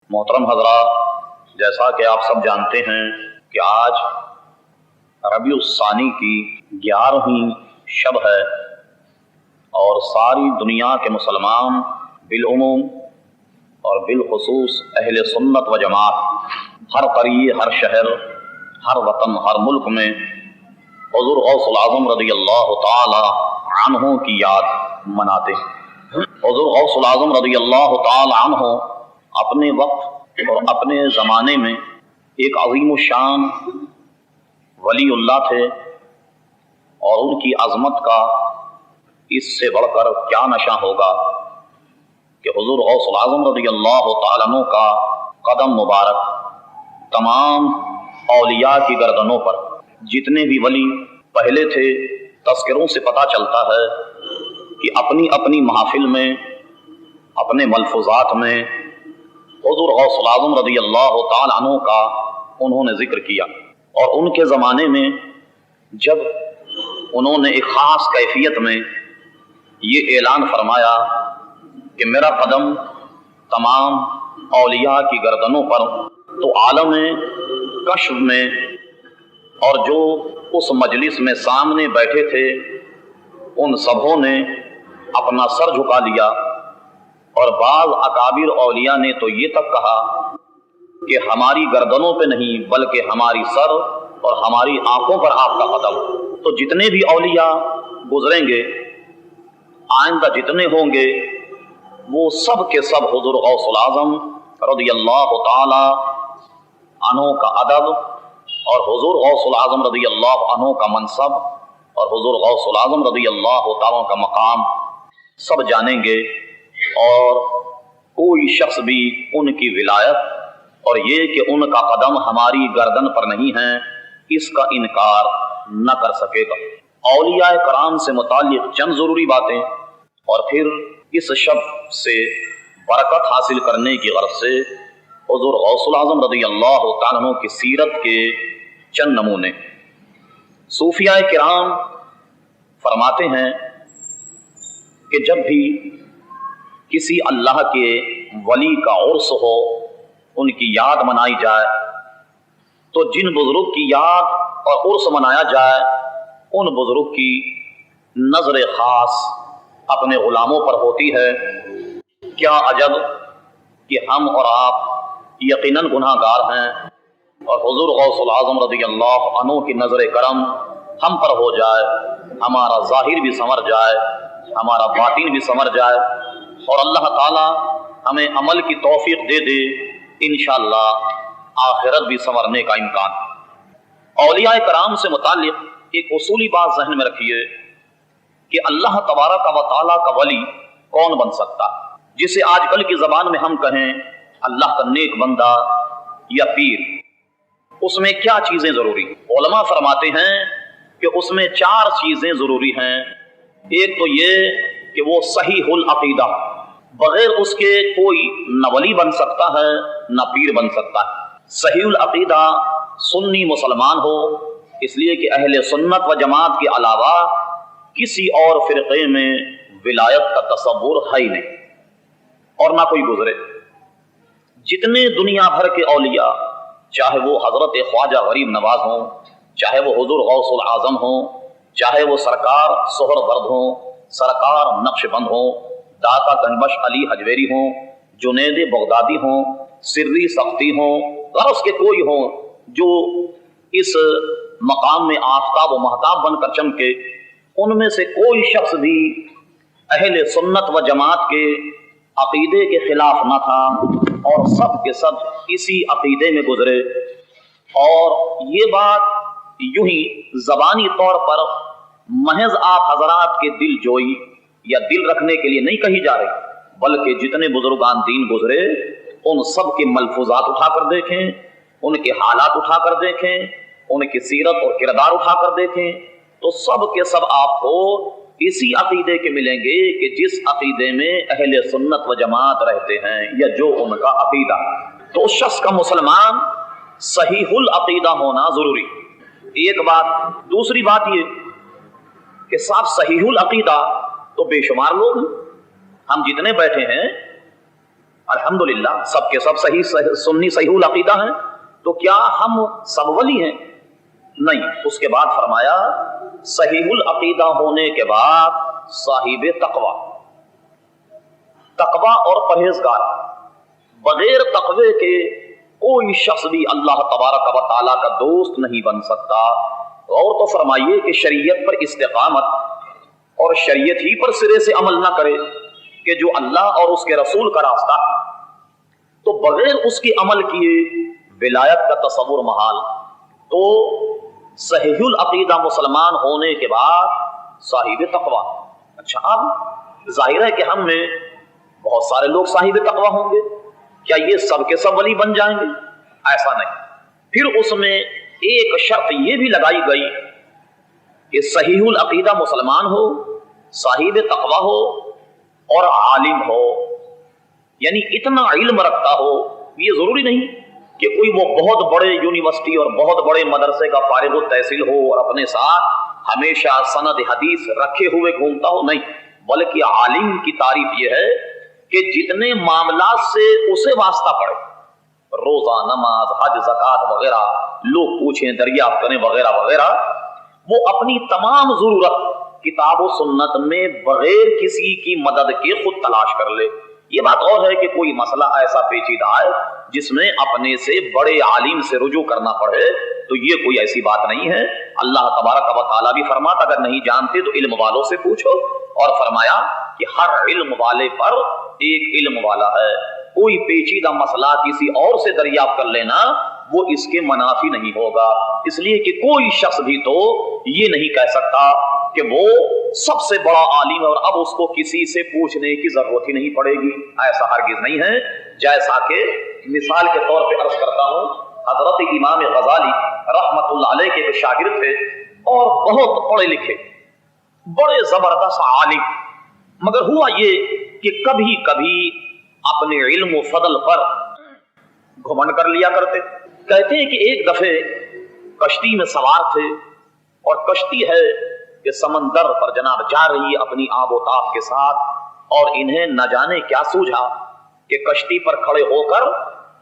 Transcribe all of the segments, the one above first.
محترم حضرات، جیسا کہ آپ سب جانتے ہیں کہ آج ربیع الثانی کی 11ویں شب ہے اور ساری دنیا کے مسلمان بالعموم اور بالخصوص اہل سنت و جماعت ہر قریہ، ہر شہر، ہر وطن، ہر ملک میں حضور غوث العظم رضی اللہ تعالی عنہ کی یاد مناتے ہیں۔ حضور غوث العظم رضی اللہ تعالی عنہ اپنے وقت اور اپنے زمانے میں ایک عظیم الشان ولی اللہ تھے، اور ان کی عظمت کا اس سے بڑھ کر کیا نشاں ہوگا کہ حضور غوث العظم رضی اللہ تعالیٰ عنہ کا قدم مبارک تمام اولیاء کی گردنوں پر، جتنے بھی ولی پہلے تھے تذکروں سے پتہ چلتا ہے کہ اپنی اپنی محافل میں، اپنے ملفوظات میں حضور غوث العظم رضی اللہ تعالیٰ عنہ کا انہوں نے ذکر کیا۔ اور ان کے زمانے میں جب انہوں نے ایک خاص کیفیت میں یہ اعلان فرمایا کہ میرا قدم تمام اولیاء کی گردنوں پر، تو عالم کشف میں اور جو اس مجلس میں سامنے بیٹھے تھے ان سبوں نے اپنا سر جھکا لیا، اور بعض اکابر اولیاء نے تو یہ تک کہا کہ ہماری گردنوں پہ نہیں بلکہ ہماری سر اور ہماری آنکھوں پر آپ کا قدم۔ تو جتنے بھی اولیاء گزریں گے، آئندہ جتنے ہوں گے، وہ سب کے سب حضور غوث العظم رضی اللہ تعالی عنہ کا ادب اور حضور غوث العظم رضی اللہ عنہ کا منصب اور حضور غوث العظم رضی اللہ تعالیٰ کا مقام سب جانیں گے، اور کوئی شخص بھی ان کی ولایت اور یہ کہ ان کا قدم ہماری گردن پر نہیں ہے اس کا انکار نہ کر سکے گا۔ اولیاء کرام سے متعلق چند ضروری باتیں، اور پھر اس شب سے برکت حاصل کرنے کی غرض سے حضور غوث العظم رضی اللہ تعالیٰ عنہ کی سیرت کے چند نمونے۔ صوفیاء کرام فرماتے ہیں کہ جب بھی کسی اللہ کے ولی کا عرس ہو، ان کی یاد منائی جائے، تو جن بزرگ کی یاد اور عرس منایا جائے ان بزرگ کی نظر خاص اپنے غلاموں پر ہوتی ہے۔ کیا عجب کہ ہم اور آپ یقیناً گناہ گار ہیں، اور حضور غوث العظم رضی اللہ عنہ کی نظر کرم ہم پر ہو جائے، ہمارا ظاہر بھی سنور جائے، ہمارا باطن بھی سنور جائے، اور اللہ تعالی ہمیں عمل کی توفیق دے دے، انشاءاللہ آخرت بھی سنورنے کا امکان۔ اولیاء کرام سے متعلق ایک اصولی بات ذہن میں رکھیے کہ اللہ تبارک و تعالیٰ کا ولی کون بن سکتا، جسے آج کل کی زبان میں ہم کہیں اللہ کا نیک بندہ یا پیر، اس میں کیا چیزیں ضروری؟ علماء فرماتے ہیں کہ اس میں 4 چیزیں ضروری ہیں۔ ایک تو یہ کہ وہ صحیح العقیدہ، بغیر اس کے کوئی نہ ولی بن سکتا ہے نہ پیر بن سکتا ہے۔ صحیح العقیدہ سنی مسلمان ہو، اس لیے کہ اہل سنت و جماعت کے علاوہ کسی اور فرقے میں ولایت کا تصور ہے ہی نہیں، اور نہ کوئی گزرے۔ جتنے دنیا بھر کے اولیاء، چاہے وہ حضرت خواجہ غریب نواز ہوں، چاہے وہ حضور غوث العظم ہوں، چاہے وہ سرکار سہروردھ ہوں، سرکار نقش بند ہوں، داتا گنبش علی حجویری ہوں، جنید بغدادی ہوں، سری سختی ہوں، غرض کے کوئی ہوں جو اس مقام میں آفتاب و مہتاب بن کر چمکے، ان میں سے کوئی شخص بھی اہل سنت و جماعت کے عقیدے کے خلاف نہ تھا، اور سب کے سب اسی عقیدے میں گزرے۔ اور یہ بات یوں ہی زبانی طور پر محض آپ حضرات کے دل جوئی یا دل رکھنے کے لیے نہیں کہی جا رہی، بلکہ جتنے بزرگان دین گزرے ان سب کے ملفوظات اٹھا کر دیکھیں، ان کے حالات اٹھا کر دیکھیں، ان کی سیرت اور کردار اٹھا کر دیکھیں، تو سب کے سب آپ کو اسی عقیدے کے ملیں گے کہ جس عقیدے میں اہل سنت و جماعت رہتے ہیں یا جو ان کا عقیدہ۔ تو اس شخص کا مسلمان صحیح العقیدہ ہونا ضروری۔ ایک بات۔ دوسری بات یہ کہ صاحب صحیح العقیدہ تو بے شمار لوگ ہیں، ہم جتنے بیٹھے ہیں الحمدللہ سب کے سب صحیح سنی صحیح العقیدہ ہیں، تو کیا ہم سب ولی ہیں؟ نہیں۔ اس کے بعد فرمایا صحیح العقیدہ ہونے کے بعد صاحب تقوی، تقوی اور پرہیزگار، بغیر تقوی کے کوئی شخص بھی اللہ تبارک و تعالیٰ کا دوست نہیں بن سکتا۔ اور تو فرمائیے کہ شریعت پر استقامت اور شریعت ہی پر سرے سے عمل نہ کرے کہ جو اللہ اور اس کے رسول کا راستہ، تو بغیر اس کی عمل کیے ولایت کا تصور محال۔ تو صحیح العقیدہ مسلمان ہونے کے بعد صاحب تقوی۔ اچھا، اب ظاہر ہے کہ ہم میں بہت سارے لوگ صاحب تقوی ہوں گے، کیا یہ سب کے سب ولی بن جائیں گے؟ ایسا نہیں۔ پھر اس میں ایک شرط یہ بھی لگائی گئی کہ صحیح العقیدہ مسلمان ہو، صاحب تقوی ہو اور عالم ہو، یعنی اتنا علم رکھتا ہو۔ یہ ضروری نہیں کہ کوئی وہ بہت بڑے یونیورسٹی اور بہت بڑے مدرسے کا فارغ التحصیل ہو اور اپنے ساتھ ہمیشہ سند حدیث رکھے ہوئے گھومتا ہو، نہیں، بلکہ عالم کی تعریف یہ ہے کہ جتنے معاملات سے اسے واسطہ پڑے، روزہ، نماز، حج، زکوٰۃ وغیرہ، لوگ پوچھیں، دریافت کریں وغیرہ وغیرہ، وہ اپنی تمام ضرورت کتاب و سنت میں بغیر کسی کی مدد کے خود تلاش کر لے۔ یہ بات اور ہے کہ کوئی مسئلہ ایسا پیچیدہ ہے جس میں اپنے سے بڑے عالم سے رجوع کرنا پڑے، تو یہ کوئی ایسی بات نہیں ہے۔ اللہ تبارک و تعالیٰ بھی فرماتا اگر نہیں جانتے تو علم والوں سے پوچھو، اور فرمایا کہ ہر علم والے پر ایک علم والا ہے۔ کوئی پیچیدہ مسئلہ کسی اور سے دریافت کر لینا وہ اس کے منافی نہیں ہوگا، اس لیے کہ کوئی شخص بھی تو یہ نہیں کہہ سکتا کہ وہ سب سے بڑا عالم ہے اور اب اس کو کسی سے پوچھنے کی ضرورت ہی نہیں پڑے گی، ایسا ہرگز نہیں ہے۔ جیسا کہ مثال کے طور پہ عرض کرتا ہوں، حضرت امام غزالی رحمت اللہ علیہ کے شاگرد تھے اور بہت پڑھے لکھے، بڑے زبردست عالم، مگر ہوا یہ کہ کبھی کبھی اپنے علم و فضل پر گھمنڈ کر لیا کرتے۔ کہتے ہیں کہ ایک دفعے کشتی میں سوار تھے اور کشتی ہے کہ سمندر پر جناب جا رہی ہے اپنی آب و تاب کے ساتھ، اور انہیں نہ جانے کیا سوجھا کہ کشتی پر کھڑے ہو کر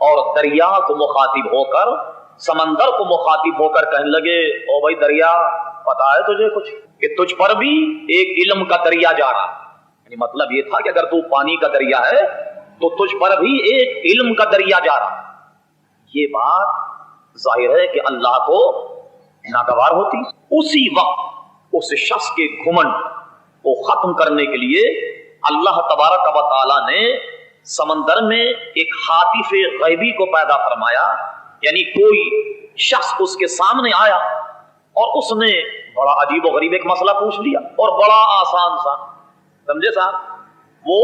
اور دریا کو مخاطب ہو کر، سمندر کو مخاطب ہو کر کہنے لگے، او بھائی دریا، پتا ہے تجھے کچھ کہ تجھ پر بھی ایک علم کا دریا جا رہا؟ یعنی مطلب یہ تھا کہ اگر تو پانی کا دریا ہے تو تجھ پر بھی ایک علم کا دریا جا رہا۔ یہ بات ظاہر ہے کہ اللہ کو ناگوار ہوتی۔ اسی وقت اس شخص کے گھمنڈ کو ختم کرنے کے لیے اللہ تبارک و تعالی نے سمندر میں ایک حاطف غیبی کو پیدا فرمایا، یعنی کوئی شخص اس کے سامنے آیا اور اس نے بڑا عجیب و غریب ایک مسئلہ پوچھ لیا اور بڑا آسان سا، سمجھے صاحب؟ وہ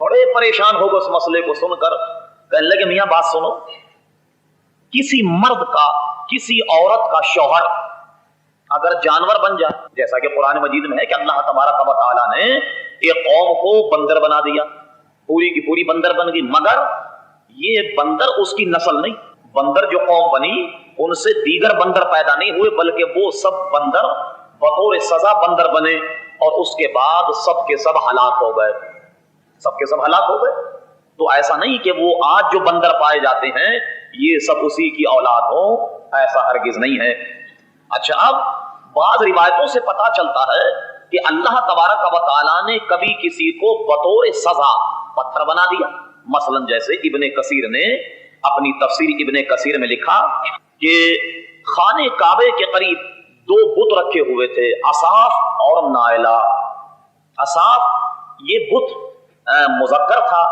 بڑے پریشان ہو گئے اس مسئلے کو سن کر، کہنے لگے میاں بات سنو، کسی مرد کا کسی عورت کا شوہر اگر جانور بن جائے، جیسا کہ قرآن مجید میں ہے کہ اللہ تبارک و تعالیٰ نے ایک قوم کو بندر بنا دیا، پوری کی پوری بندر بن گئی، مگر یہ بندر اس کی نسل نہیں، بندر جو قوم بنی ان سے دیگر بندر پیدا نہیں ہوئے، بلکہ وہ سب بندر بطور سزا بندر بنے اور اس کے بعد سب کے سب ہلاک ہو گئے، سب کے سب ہلاک ہو گئے۔ تو ایسا نہیں کہ وہ آج جو بندر پائے جاتے ہیں یہ سب اسی کی اولاد ہو، ایسا ہرگز نہیں ہے۔ اچھا، اب بعض روایتوں سے پتا چلتا ہے کہ اللہ تبارک و تعالیٰ نے کبھی کسی کو بطور سزا پتھر بنا دیا، مثلا جیسے ابن کثیر نے اپنی تفسیر ابن کثیر میں لکھا کہ خانے کعبے کے قریب دو بت رکھے ہوئے تھے، اصاف اور نائلہ۔ اصاف یہ بت مذکر تھا،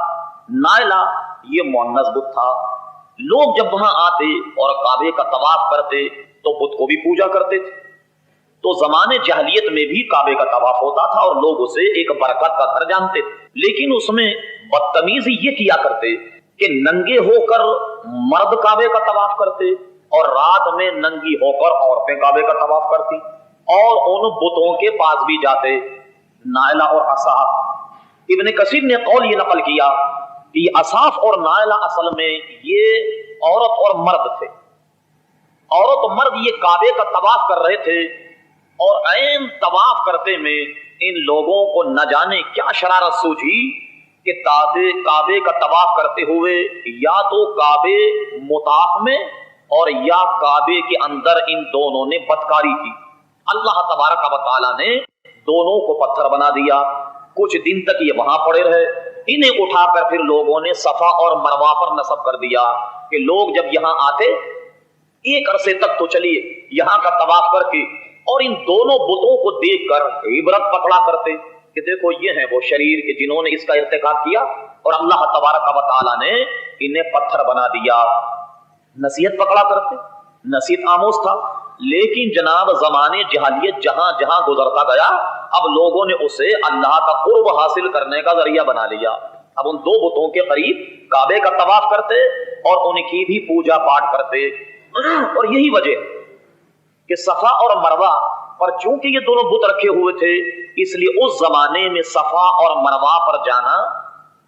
نائلہ یہ مؤنث بت تھا۔ لوگ جب وہاں آتے اور کعبے کا طواف کرتے تو بت کو بھی پوجا کرتے تھے۔ تو زمانے جاہلیت میں بھی کعبے کا طواف ہوتا تھا اور لوگ اسے ایک برکت کا گھر جانتے تھے، لیکن اس میں بدتمیزی یہ کیا کرتے کہ ننگے ہو کر مرد کعبے کا طواف کرتے اور رات میں ننگی ہو کر عورتیں کعبے کا طواف کرتی اور ان بتوں کے پاس بھی جاتے، نائلہ اور اصاف۔ ابن کثیر نے قول یہ نقل کیا کہ یہ اصاف اور نائلہ اصل میں یہ عورت اور مرد تھے، عورت اور مرد یہ کعبے کا طواف کر رہے تھے اور عین طواف کرتے میں ان لوگوں کو نہ جانے کیا شرارت سوچی کہ کعبے کا طواف کرتے ہوئے یا تو کعبے مطاف میں اور یا کعبے کے اندر ان دونوں نے بدکاری کی. اللہ تبارک و تعالیٰ نے دونوں کو پتھر بنا دیا. کچھ دن تک یہ وہاں پڑے رہے. انہیں اٹھا کر پھر لوگوں نے صفا اور مروہ پر نصب کر دیا کہ لوگ جب یہاں آتے ایک عرصے تک تو چلیے یہاں کا طواف کر کے اور ان دونوں بتوں کو دیکھ کر عبرت پکڑا کرتے کہ دیکھو یہ ہیں وہ شریر کہ جنہوں نے اس کا ارتکاب کیا اور اللہ تبارک و تعالیٰ نے انہیں پتھر بنا دیا. نصیحت پکڑا کرتے, نصیحت آموز تھا. لیکن جناب زمانے جہالیت جہاں جہاں گزرتا گیا اب لوگوں نے اسے اللہ کا قرب حاصل کرنے کا ذریعہ بنا لیا. اب ان دو بتوں کے قریب کعبے کا طواف کرتے اور ان کی بھی پوجا پاٹ کرتے. اور یہی وجہ کہ صفا اور مروہ پر چونکہ یہ دونوں بت رکھے ہوئے تھے اس لیے اس زمانے میں صفا اور مروہ پر جانا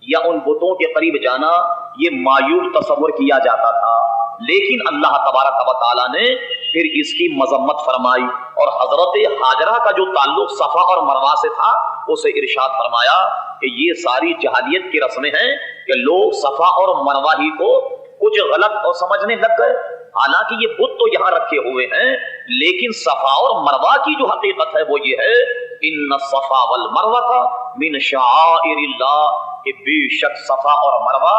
یا ان بتوں کے قریب جانا یہ معیوب تصور کیا جاتا تھا. لیکن اللہ تبارک و تعالیٰ نے پھر اس کی مذمت فرمائی اور حضرت ہاجرہ کا جو تعلق صفا اور مروہ سے تھا اسے ارشاد فرمایا کہ یہ ساری جہالیت کی رسمیں ہیں کہ لوگ صفا اور مروہ ہی کو کچھ غلط اور سمجھنے لگ گئے. حالانکہ یہ بت تو یہاں رکھے ہوئے ہیں لیکن صفا اور مروہ کی جو حقیقت ہے وہ یہ ہے ان الصفا والمروہ من شعائر اللہ کہ بے شک صفا اور مروہ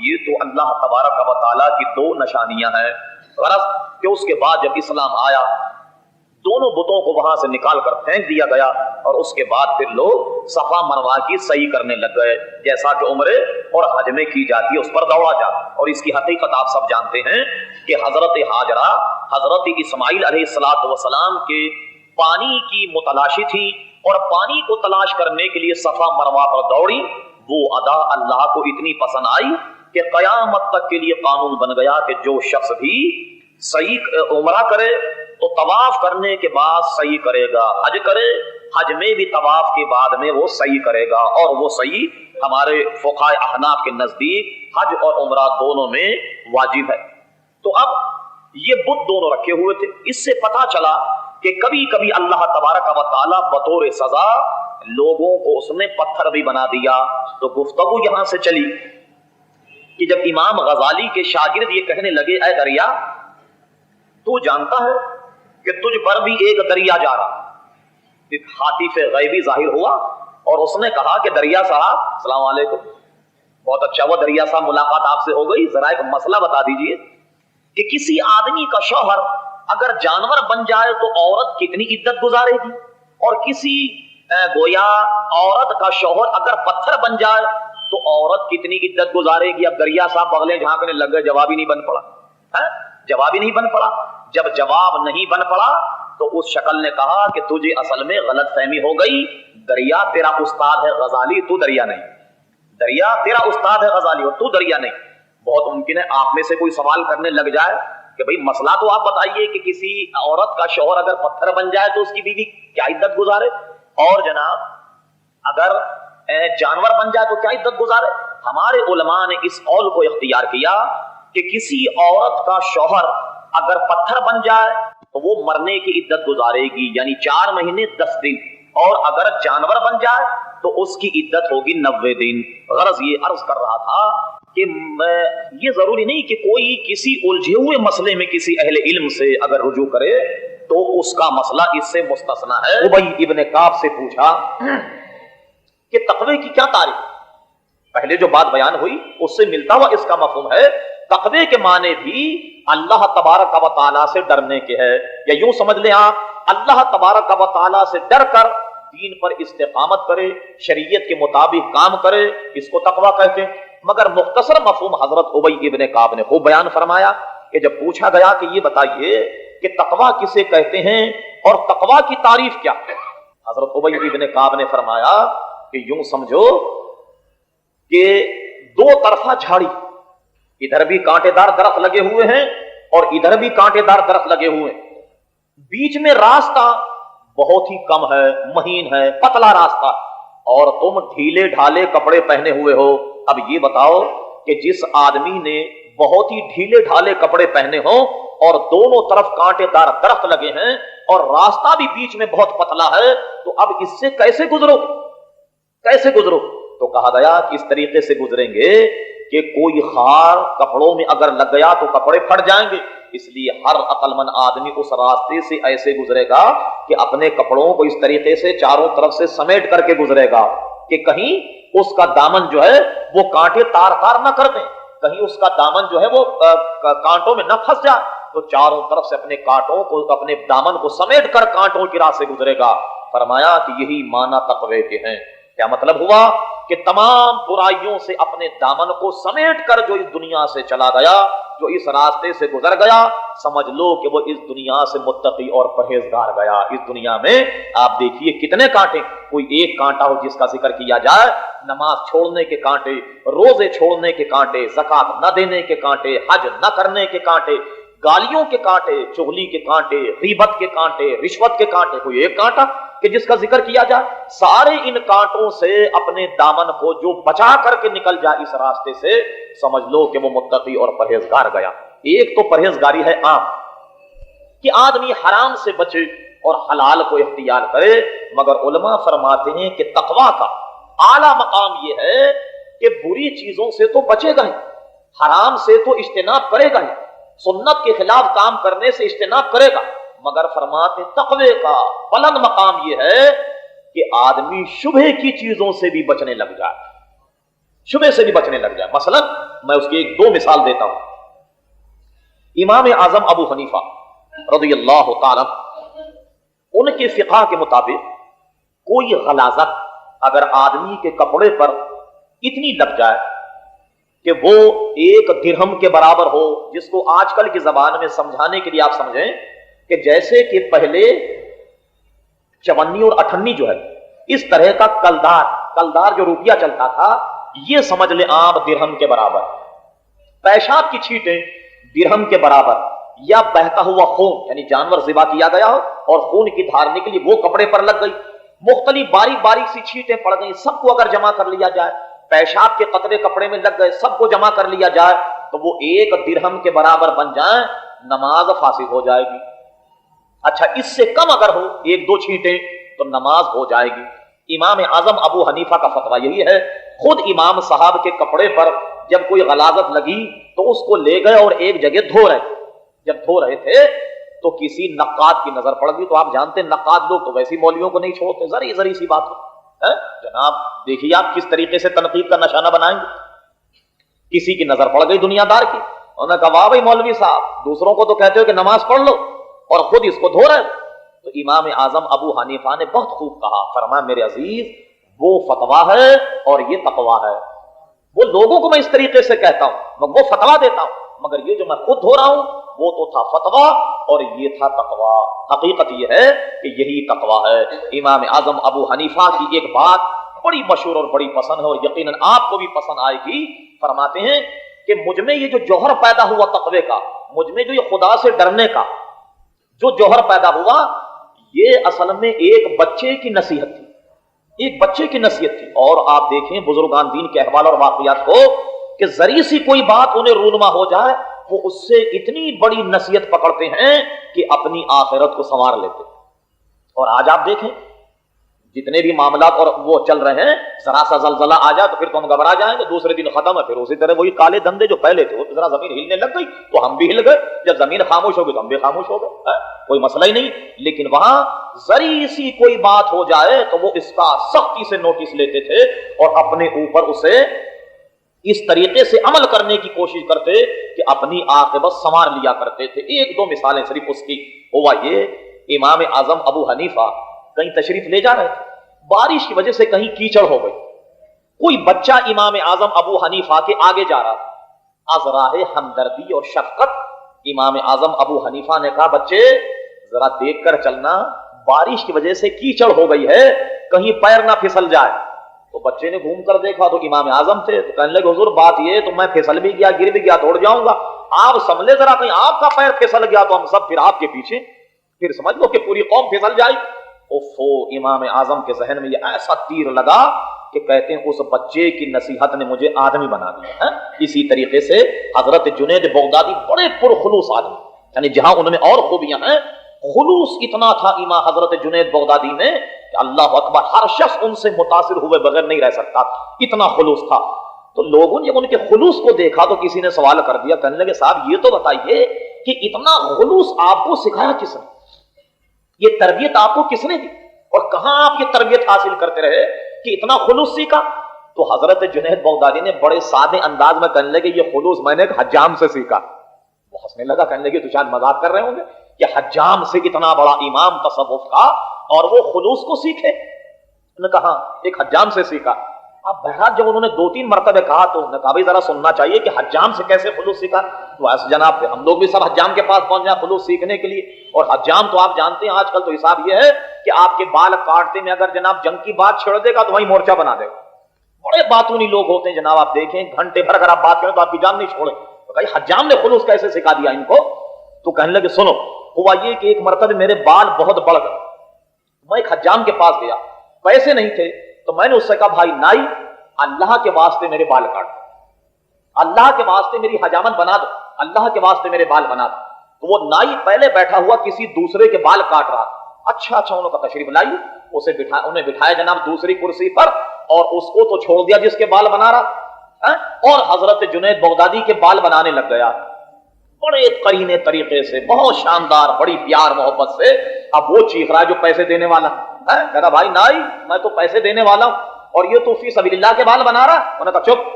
یہ تو اللہ تبارک و تعالیٰ کی دو نشانیاں ہیں. غرض کہ اس کے بعد جب اسلام آیا دونوں بتوں کو وہاں سے نکال کر پھینک دیا گیا اور اس کے بعد پھر لوگ صفا مروہ کی صحیح کرنے لگ گئے جیسا کہ عمرے اور حج میں کی جاتی ہے اس پر دوڑا جاتا. اور اس کی حقیقت آپ سب جانتے ہیں کہ حضرت ہاجرہ حضرت اسماعیل علیہ السلام کے پانی کی متلاشی تھی اور پانی کو تلاش کرنے کے لیے صفا مروہ پر دوڑی. وہ ادا اللہ کو اتنی پسند آئی کہ قیامت تک کے لیے قانون بن گیا کہ جو شخص بھی صحیح عمرہ کرے تو طواف کرنے کے بعد صحیح کرے گا, حج کرے حج میں بھی طواف کے بعد میں وہ صحیح کرے گا. اور وہ صحیح ہمارے فقہاء احناف کے نزدیک حج اور عمرہ دونوں میں واجب ہے. تو اب یہ بت دونوں رکھے ہوئے تھے. اس سے پتہ چلا کہ کبھی کبھی اللہ تبارک و تعالیٰ بطور سزا لوگوں کو اس نے پتھر بھی بنا دیا. تو گفتگو یہاں سے چلی کہ جب امام غزالی کے شاگرد یہ کہنے لگے اے دریا تو جانتا ہے کہ تجھ پر بھی ایک دریا جا رہا. ایک حاطف غیبی ظاہر ہوا اور اس نے کہا کہ دریا صاحب السلام علیکم, بہت اچھا ہوا دریا صاحب ملاقات آپ سے ہو گئی, ذرا ایک مسئلہ بتا دیجئے کہ کسی آدمی کا شوہر اگر جانور بن جائے تو عورت کتنی عدت گزارے گی اور کسی گویا عورت کا شوہر اگر پتھر بن جائے تو عورت کتنی عدت گزارے گی. اب دریا صاحب بغلیں جھانکنے لگ گئے, جواب ہی نہیں بن پڑا. جواب ہی نہیں بن پڑا. جب جواب نہیں بن پڑا تو اس شکل نے کہا کہ تجھے اصل میں غلط فہمی ہو گئی, دریا تیرا استاد ہے غزالی, تو دریا نہیں. دریا تیرا استاد ہے غزالی اور تو دریا نہیں. بہت ممکن ہے آپ میں سے کوئی سوال کرنے لگ جائے کہ بھئی مسئلہ تو آپ بتائیے کہ کسی عورت کا شوہر اگر پتھر بن جائے تو اس کی بیوی کیا عدت گزارے, اور جناب اگر جانور بن جائے تو کیا عدت گزارے. ہمارے علماء نے اس قول کو اختیار کیا کہ کسی عورت کا شوہر اگر پتھر بن جائے تو وہ مرنے کی عدت گزارے گی یعنی 4 مہینے 10 دن, اور اگر جانور بن جائے تو اس کی عدت ہوگی 90 دن. غرض یہ عرض کر رہا تھا کہ یہ ضروری نہیں کہ کوئی کسی الجھے ہوئے مسئلے میں کسی اہل علم سے اگر رجوع کرے تو اس کا مسئلہ اس سے مستثنا ہے. ابی ابن کعب سے پوچھا کہ تقوی کی کیا تعریف. پہلے جو بات بیان ہوئی اس سے ملتا ہوا اس کا مفہوم ہے تقوی کے معنی بھی اللہ تبارک و تعالیٰ سے ڈرنے کے ہے, یا یوں سمجھ لیں آپ اللہ تبارک و تعالیٰ سے ڈر کر دین پر استقامت کرے, شریعت کے مطابق کام کرے, اس کو تقوی کہتے ہیں. مگر مختصر مفہوم حضرت ابی ابن کعب نے خوب بیان فرمایا کہ جب پوچھا گیا کہ یہ بتائیے کہ تقوی کسے کہتے ہیں اور تقوی کی تعریف کیا ہے, حضرت ابی ابن کعب نے فرمایا کہ یوں سمجھو کہ 2 طرفہ جھاڑی, ادھر بھی کانٹے دار درخت لگے ہوئے ہیں اور ادھر بھی کانٹے دار درخت لگے ہوئے ہیں, بیچ میں راستہ بہت ہی کم ہے, مہین ہے, پتلا راستہ, اور تم ڈھیلے ڈھالے کپڑے پہنے ہوئے ہو. اب یہ بتاؤ کہ جس آدمی نے بہت ہی ڈھیلے ڈھالے کپڑے پہنے ہوں اور دونوں طرف کانٹے دار درخت لگے ہیں اور راستہ بھی بیچ میں بہت پتلا ہے تو اب اس سے کیسے گزرو, کیسے گزرو. تو کہا گیا کہ اس طریقے سے گزریں گے کہ کوئی خار کپڑوں میں اگر لگ گیا تو کپڑے پھٹ جائیں گے، اس لیے ہر عقل مند آدمی اس راستے سے ایسے گزرے گا کہ اپنے کپڑوں کو اس طریقے سے چاروں طرف سے سمیٹ کر کے گزرے گا کہ کہیں اس کا دامن جو ہے وہ کانٹے تار تار نہ کر دیں، کہیں اس کا دامن جو ہے وہ کانٹوں میں نہ پھنس جائے، تو چاروں طرف سے اپنے کانٹوں کو، اپنے دامن کو سمیٹ کر کانٹوں کی راہ سے گزرے گا۔ فرمایا کہ یہی معنی تقوی کے ہیں۔ کیا مطلب ہوا کہ تمام برائیوں سے اپنے دامن کو سمیٹ کر جو اس دنیا سے چلا گیا، جو اس راستے سے گزر گیا، سمجھ لو کہ وہ اس دنیا سے متقی اور پرہیزگار گیا۔ اس دنیا میں آپ دیکھیے کتنے کانٹے، کوئی ایک کانٹا ہو جس کا ذکر کیا جائے، نماز چھوڑنے کے کانٹے، روزے چھوڑنے کے کانٹے، زکات نہ دینے کے کانٹے، حج نہ کرنے کے کانٹے، گالیوں کے کانٹے، چغلی کے کانٹے، غیبت کے کانٹے، رشوت کے کانٹے، کوئی ایک کانٹا کہ جس کا ذکر کیا جائے۔ سارے ان کانٹوں سے اپنے دامن کو جو بچا کر کے نکل جائے اس راستے سے، سمجھ لو کہ وہ متقی اور پرہیزگار گیا۔ ایک تو پرہیزگاری ہے عام کہ آدمی حرام سے بچے اور حلال کو اختیار کرے، مگر علماء فرماتے ہیں کہ تقوی کا اعلیٰ مقام یہ ہے کہ بری چیزوں سے تو بچے گا ہی، حرام سے تو اجتناب کرے گا ہی، سنت کے خلاف کام کرنے سے اجتناب کرے گا، مگر فرماتے تقوی کا بلند مقام یہ ہے کہ آدمی شبہ کی چیزوں سے بھی بچنے لگ جائے، شبہ سے بھی بچنے لگ جائے۔ مثلا میں اس کی ایک دو مثال دیتا ہوں۔ امام اعظم ابو حنیفہ رضی اللہ تعالی ان کے فقہ کے مطابق کوئی غلاظت اگر آدمی کے کپڑے پر اتنی لگ جائے کہ وہ ایک درہم کے برابر ہو، جس کو آج کل کی زبان میں سمجھانے کے لیے آپ سمجھیں کہ جیسے کہ پہلے چونی اور اٹھنی جو ہے اس طرح کا کلدار جو روپیہ چلتا تھا، یہ سمجھ لیں آپ درہم کے برابر، پیشاب کی چھینٹیں درہم کے برابر، یا بہتا ہوا خون یعنی جانور ذبح کیا گیا ہو اور خون کی دھار نکلی وہ کپڑے پر لگ گئی، مختلف باریک باریک سی چھینٹیں پڑ گئی، سب کو اگر جمع کر لیا جائے، پیشاب کے قطرے کپڑے میں لگ گئے، سب کو جمع کر لیا جائے تو وہ ایک درہم کے برابر بن جائیں، نماز فاسد ہو جائے گی۔ اچھا اس سے کم اگر ہو ایک دو چھینٹیں تو نماز ہو جائے گی۔ امام اعظم ابو حنیفہ کا فتویٰ یہی ہے۔ خود امام صاحب کے کپڑے پر جب کوئی غلاظت لگی تو اس کو لے گئے اور ایک جگہ دھو رہے، جب دھو رہے تھے تو کسی نقاد کی نظر پڑ گئی، تو آپ جانتے ہیں نقاد لوگ تو ویسی مولویوں کو نہیں چھوڑتے، ذری سی بات ہو جناب دیکھیے آپ کس طریقے سے تنقید کا نشانہ بنائیں گے۔ کسی کی نظر پڑ گئی دنیا دار کی، انہوں نے کہا واہ بھائی مولوی صاحب، دوسروں کو تو کہتے ہو کہ نماز پڑھ لو اور خود اس کو دھو رہے۔ تو امام اعظم ابو حنیفہ نے بہت خوب کہا، فرمایا میرے عزیز وہ فتویٰ ہے اور یہ تقویٰ ہے۔ وہ لوگوں کو میں اس طریقے سے کہتا ہوں، میں وہ فتویٰ دیتا ہوں، مگر یہ جو میں خود دھو رہا ہوں وہ تو تھا فتویٰ اور یہ تھا تقویٰ۔ حقیقت یہ ہے کہ یہی تقویٰ ہے۔ امام اعظم ابو حنیفہ کی ایک بات بڑی مشہور اور بڑی پسند ہے اور یقیناً آپ کو بھی پسند آئے گی۔ فرماتے ہیں کہ مجھ میں یہ جو جوہر پیدا ہوا تقوی کا، مجھ میں جو یہ خدا سے ڈرنے کا جو جوہر پیدا ہوا، یہ اصل میں ایک بچے کی نصیحت تھی، ایک بچے کی نصیحت تھی۔ اور آپ دیکھیں بزرگان دین کے احوال اور واقعات کو کہ ذری سی کوئی بات انہیں رونما ہو جائے وہ اس سے اتنی بڑی نصیحت پکڑتے ہیں کہ اپنی آخرت کو سنوار لیتے۔ اور آج آپ دیکھیں جتنے بھی معاملات اور وہ چل رہے ہیں، ذرا سا زلزلہ آ جائے تو پھر تو ہم گھبرا جائیں گے، دوسرے دن ختم ہے، پھر اسی طرح وہی کالے دھندے جو پہلے تھے، وہ ذرا زمین ہلنے لگ گئی تو ہم بھی ہل گئے، جب زمین خاموش ہو گئی تو ہم بھی خاموش ہو گئے، کوئی مسئلہ ہی نہیں۔ لیکن وہاں ذری سی کوئی بات ہو جائے تو وہ اس کا سختی سے نوٹس لیتے تھے اور اپنے اوپر اسے اس طریقے سے عمل کرنے کی کوشش کرتے کہ اپنی عاقبت سنوار لیا کرتے تھے۔ ایک دو مثالیں صرف اس کی ہوا یہ، امام اعظم ابو حنیفہ کہیں تشریف لے جا رہے تھے، بارش کی وجہ سے کہیں کیچڑ ہو گئی، کوئی بچہ امام اعظم ابو حنیفہ کے آگے جا رہا تھا، از راہ ہمدردی اور شفقت امام اعظم ابو حنیفہ نے کہا بچے ذرا دیکھ کر چلنا، بارش کی وجہ سے کیچڑ ہو گئی ہے، کہیں پیر نہ پھسل جائے۔ تو بچے نے گھوم کر دیکھا تو امام اعظم تھے، تو کہنے لگے حضور بات یہ تو میں پھسل بھی گیا، گر بھی گیا، توڑ جاؤں گا، آپ سنبھلے ذرا، کہیں آپ کا پیر پھسل گیا تو ہم سب پھر آپ کے پیچھے، پھر سمجھ لو کہ پوری قوم پھسل جائے۔ اوفو، امام اعظم کے ذہن میں یہ ایسا تیر لگا کہ کہتے ہیں اس بچے کی نصیحت نے مجھے آدمی بنا دیا ہے۔ اسی طریقے سے حضرت جنید بغدادی بڑے پرخلوص آدمی، یعنی جہاں ان میں اور خوبیاں ہیں، خلوص اتنا تھا امام حضرت جنید بغدادی میں کہ اللہ اکبر، ہر شخص ان سے متاثر ہوئے بغیر نہیں رہ سکتا، اتنا خلوص تھا۔ تو لوگوں نے جب ان کے خلوص کو دیکھا تو کسی نے سوال کر دیا، کہنے لگے صاحب یہ تو بتائیے کہ اتنا خلوص آپ کو سکھایا کس نے، یہ تربیت آپ کو کس نے دی، اور کہاں آپ یہ تربیت حاصل کرتے رہے کہ اتنا خلوص سیکھا؟ تو حضرت جنید بغدادی نے بڑے سادے انداز میں کہنے لگے یہ خلوص میں نے ایک حجام سے سیکھا۔ وہ ہنسنے لگا، کہنے لگے تو شاید مذاق کر رہے ہوں گے کہ حجام سے اتنا بڑا امام تصوف کا اور وہ خلوص کو سیکھے؟ انہوں نے کہا ایک حجام سے سیکھا۔ اب بہرحال جب انہوں نے 2-3 مرتبہ کہا تو انہوں نے کہا بھائی ذرا سننا چاہیے کہ حجام سے کیسے خلوص سیکھا؟ تو ایسے جناب ہم لوگ بھی سب حجام کے پاس پہنچ جائیں خلوص سیکھنے کے لیے، اور حجام تو آپ جانتے ہیں آج کل تو حساب یہ ہے کہ آپ کے بال کاٹتے میں اگر جناب جنگ کی بات چھڑ دے گا تو وہیں مورچہ بنا دے گا۔ بڑے باتونی لوگ ہوتے ہیں جناب، آپ دیکھیں گھنٹے بھر اگر آپ بات کریں تو آپ کی جان نہیں چھوڑے۔ تو کہا حجام نے خلوص کیسے سکھا دیا ان کو؟ تو کہنے لگے سنو، ہوا یہ کہ ایک مرتبہ میرے بال بہت بڑھ گئے، میں ایک حجام کے پاس گیا، پیسے نہیں تھے، تو میں نے اس سے کہا بھائی نائی اللہ کے واسطے میرے بال کاٹ دو، اللہ کے واسطے میری حجامت بنا دو، اللہ کے واسطے میرے بال بنا دو۔ تو وہ نائی پہلے بیٹھا ہوا کسی دوسرے کے بال کاٹ رہا، اچھا انہوں کا تشریف لائی، انہیں بٹھایا جناب دوسری کرسی پر، اور اس کو تو چھوڑ دیا جس کے بال بنا رہا، اور حضرت جنید بغدادی کے بال بنانے لگ گیا بڑے قرینے طریقے سے، بہت شاندار، بڑی پیار محبت سے۔ اب وہ چیخ رہا ہے جو پیسے دینے والا، کہا بھائی نائی میں تو پیسے دینے والا ہوں اور یہ تو فی سبیل اللہ کے بال بنا رہا۔ انہوں نے کہا چپ،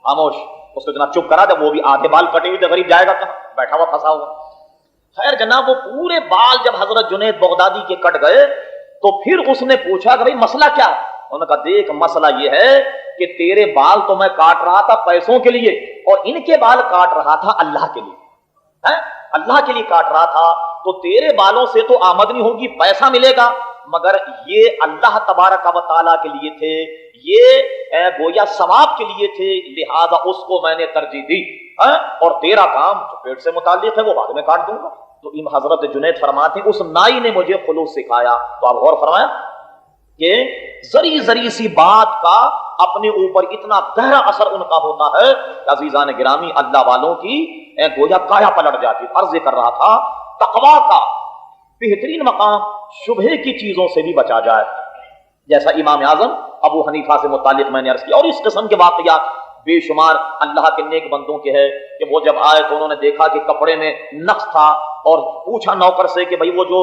خاموش۔ اس کو جناب چپ کرا، جب وہ بھی آدھے بال کٹے ہوئے تھے، غریب جائے گا کہاں، بیٹھا ہوا پھنسا ہوا۔ خیر جناب وہ پورے بال جب حضرت جنید بغدادی کے کٹ گئے تو پھر اس نے پوچھا کہ بھائی مسئلہ کیا ہے؟ انہوں نے کہا دیکھ مسئلہ یہ ہے کہ تیرے بال تو میں کاٹ رہا تھا پیسوں کے لیے، اور ان کے بال کاٹ رہا تھا اللہ کے لیے، اللہ کے لیے کاٹ رہا تھا۔ تو تیرے بالوں سے تو آمدنی ہوگی، پیسہ ملے گا، مگر یہ اللہ تبارک و تعالیٰ کے لیے تھے، یہ گویا ثواب کے لیے تھے، لہذا اس کو میں نے ترجیح دی، اور تیرا کام جو پیٹ سے متعلق ہے وہ بعد میں کاٹ دوں گا۔ تو حضرت جنید فرماتے ہیں اس نائی نے مجھے خلوص سکھایا۔ تو آپ غور فرمایا کہ ذری ذری سی بات کا اپنے اوپر اتنا گہرا اثر ان کا ہوتا ہے کہ عزیزان گرامی اللہ والوں کی گویا کایا پلٹ جاتی۔ عرض کر رہا تھا تقویٰ کا بہترین مقام شبہے کی چیزوں سے بھی بچا جائے، جیسا امام اعظم ابو حنیفہ سے متعلق میں نے عرض کیا، اور اس قسم کے واقعات بے شمار اللہ کے نیک بندوں کے ہے کہ وہ جب آئے تو انہوں نے دیکھا کہ کپڑے میں نقص تھا، اور پوچھا نوکر سے کہ بھئی وہ جو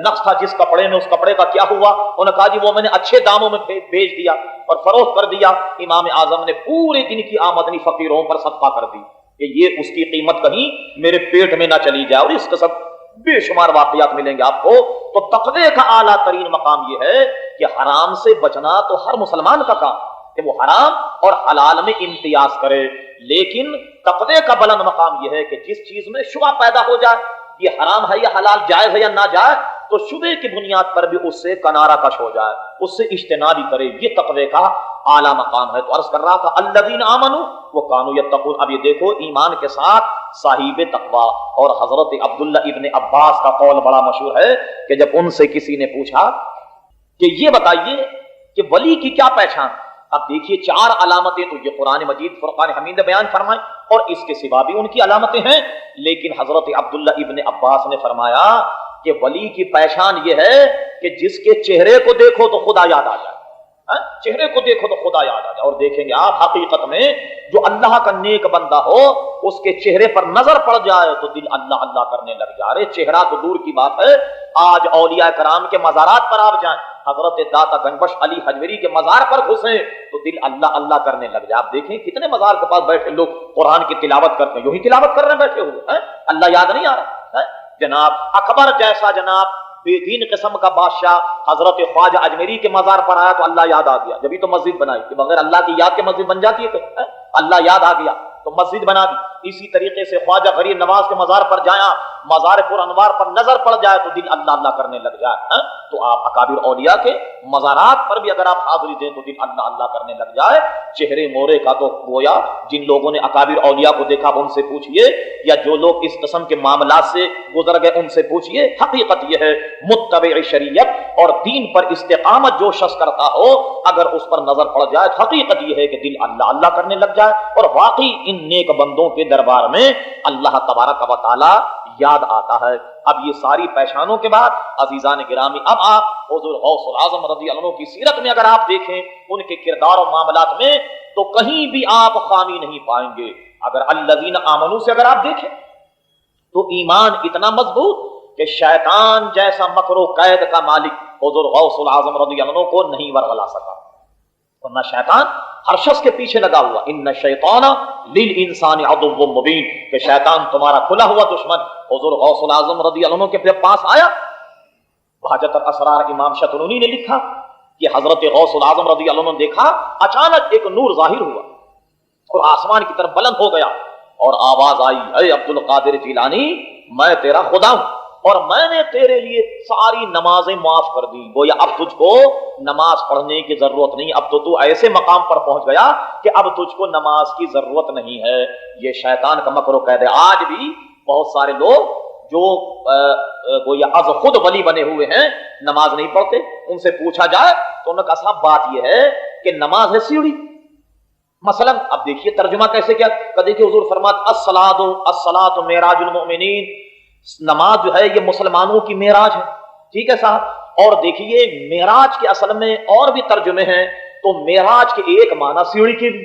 نقص تھا جس کپڑے میں، اس کپڑے کا کیا ہوا؟ انہوں نے کہا جی وہ میں نے اچھے داموں میں بیچ دیا اور فروخت کر دیا۔ امام اعظم نے پورے دن کی آمدنی فقیروں پر صدقہ کر دی کہ یہ اس کی قیمت کہیں میرے پیٹ میں نہ چلی جائے، اور اس قسم بے شمار واقعات ملیں گے آپ کو۔ تو تقوی کا اعلیٰ ترین مقام یہ ہے کہ حرام سے بچنا تو ہر مسلمان کا کام کہ وہ حرام اور حلال میں امتیاز کرے، لیکن تقوی کا بلند مقام یہ ہے کہ جس چیز میں شبہ پیدا ہو جائے یہ حرام ہے یا حلال، جائز ہے یا ناجائز، تو شبہ کی بنیاد پر بھی اس سے کنارہ کش ہو جائے، اس سے اجتناب کرے، یہ تقوی کا اعلیٰ مقام ہے۔ تو عرض کر رہا تھا الذین آمنوا وکانوا یتقون۔ اب یہ دیکھو ایمان کے ساتھ صاحب تقویٰ، اور حضرت عبداللہ ابن عباس کا قول بڑا مشہور ہے کہ جب ان سے کسی نے پوچھا کہ یہ بتائیے کہ ولی کی کیا پہچان؟ اب دیکھیے 4 علامتیں تو یہ قرآن مجید فرقان حمید نے بیان فرمائی، اور اس کے سوا بھی ان کی علامتیں ہیں، لیکن حضرت عبداللہ ابن عباس نے فرمایا کہ ولی کی پہچان یہ ہے کہ جس کے چہرے کو دیکھو تو خدا یاد آ جائے، چہرے کو دیکھو تو خدا یاد آ جائے۔ اور دیکھیں گے آپ حقیقت میں جو اللہ کا نیک بندہ ہو اس کے چہرے پر نظر پڑ جائے تو دل اللہ اللہ کرنے لگ جائے۔ چہرہ تو دور کی بات ہے، آج اولیاء کرام کے مزارات پر آپ جائیں، حضرت داتا گنبش علی حجویری کے مزار پر گھسیں تو دل اللہ اللہ کرنے لگ جائے۔ آپ دیکھیں کتنے مزار کے پاس بیٹھے لوگ قرآن کی تلاوت کرتے ہیں، یوں ہی تلاوت کرنے بیٹھے ہوئے ہیں، اللہ یاد نہیں آ رہا ہے۔ جناب اکبر جیسا جناب بے دین قسم کا بادشاہ حضرت خواجہ اجمیری کے مزار پر آیا تو اللہ یاد آ گیا، جبھی تو مسجد بنائی کہ بغیر اللہ کی یاد کے مسجد بن جاتی ہے؟ اللہ یاد آ گیا تو مسجد بنا دی۔ اسی طریقے سے خواجہ غریب نواز کے مزار پر جایا، مزار پر انوار پر نظر پڑ جائے تو دل اللہ اللہ کرنے لگ جائے۔ تو آپ اکابر اولیاء کے مزارات پر بھی اگر آپ حاضری دیں تو دل اللہ اللہ کرنے لگ جائے۔ چہرے مورے کا تو گویا جن لوگوں نے اکابر اولیاء کو دیکھا ان سے پوچھئے، یا جو لوگ اس قسم کے معاملات سے گزر گئے ان سے پوچھئے۔ حقیقت یہ ہے متبع شریعت اور دین پر استقامت جو شخص کرتا ہو اگر اس پر نظر پڑ جائے، حقیقت یہ ہے کہ دل اللہ اللہ کرنے لگ جائے، اور واقعی ان نیک بندوں کے دربار میں اللہ تبارک و تعالی یاد آتا ہے۔ اب یہ ساری پہچانوں کے بعد عزیزان گرامی، اب آپ حضور غوث العظم رضی اللہ عنہ کی سیرت میں اگر آپ دیکھیں، ان کے کردار و معاملات میں، تو کہیں بھی آپ خامی نہیں پائیں گے۔ اگر الذین آمنوا سے اگر آپ دیکھیں تو ایمان اتنا مضبوط کہ شیطان جیسا مکر و قید کا مالک حضور غوث العظم رضی اللہ عنہ کو نہیں ورغلا سکا، ورنہ شیطان ہر شخص کے پیچھے لگا ہوا، ان الشیطان للانسان عدو مبین، کہ شیطان تمہارا کھلا ہوا دشمن۔ حضور غوث العظم رضی اللہ عنہ کے پاس آیا، بہجت الاسرار امام شترونی نے لکھا کہ حضرت غوث العظم رضی اللہ عنہ نے دیکھا اچانک ایک نور ظاہر ہوا اور آسمان کی طرف بلند ہو گیا، اور آواز آئی، اے عبد القادر جیلانی، میں تیرا خدا ہوں اور میں نے تیرے لیے ساری نمازیں معاف کر دی، گویا اب تجھ کو نماز پڑھنے کی ضرورت نہیں، اب تو ایسے مقام پر پہنچ گیا کہ اب تجھ کو نماز کی ضرورت نہیں ہے۔ یہ شیطان کا مکر و قید ہے۔ آج بھی بہت سارے لوگ جو گویا از خود ولی بنے ہوئے ہیں، نماز نہیں پڑھتے، ان سے پوچھا جائے تو انہوں نے کہا صاحب بات یہ ہے کہ نماز ہے سیڑھی۔ مثلا اب دیکھیے ترجمہ کیسے کیا، دیکھیے حضور فرماتے الصلاۃ معراج المؤمنین، نماز جو ہے یہ مسلمانوں کی معراج ہے، ٹھیک ہے صاحب۔ اور دیکھیے معراج کے اصل میں اور بھی ترجمے ہیں، تو معراج کے ایک معنی سیڑھی کے بھی،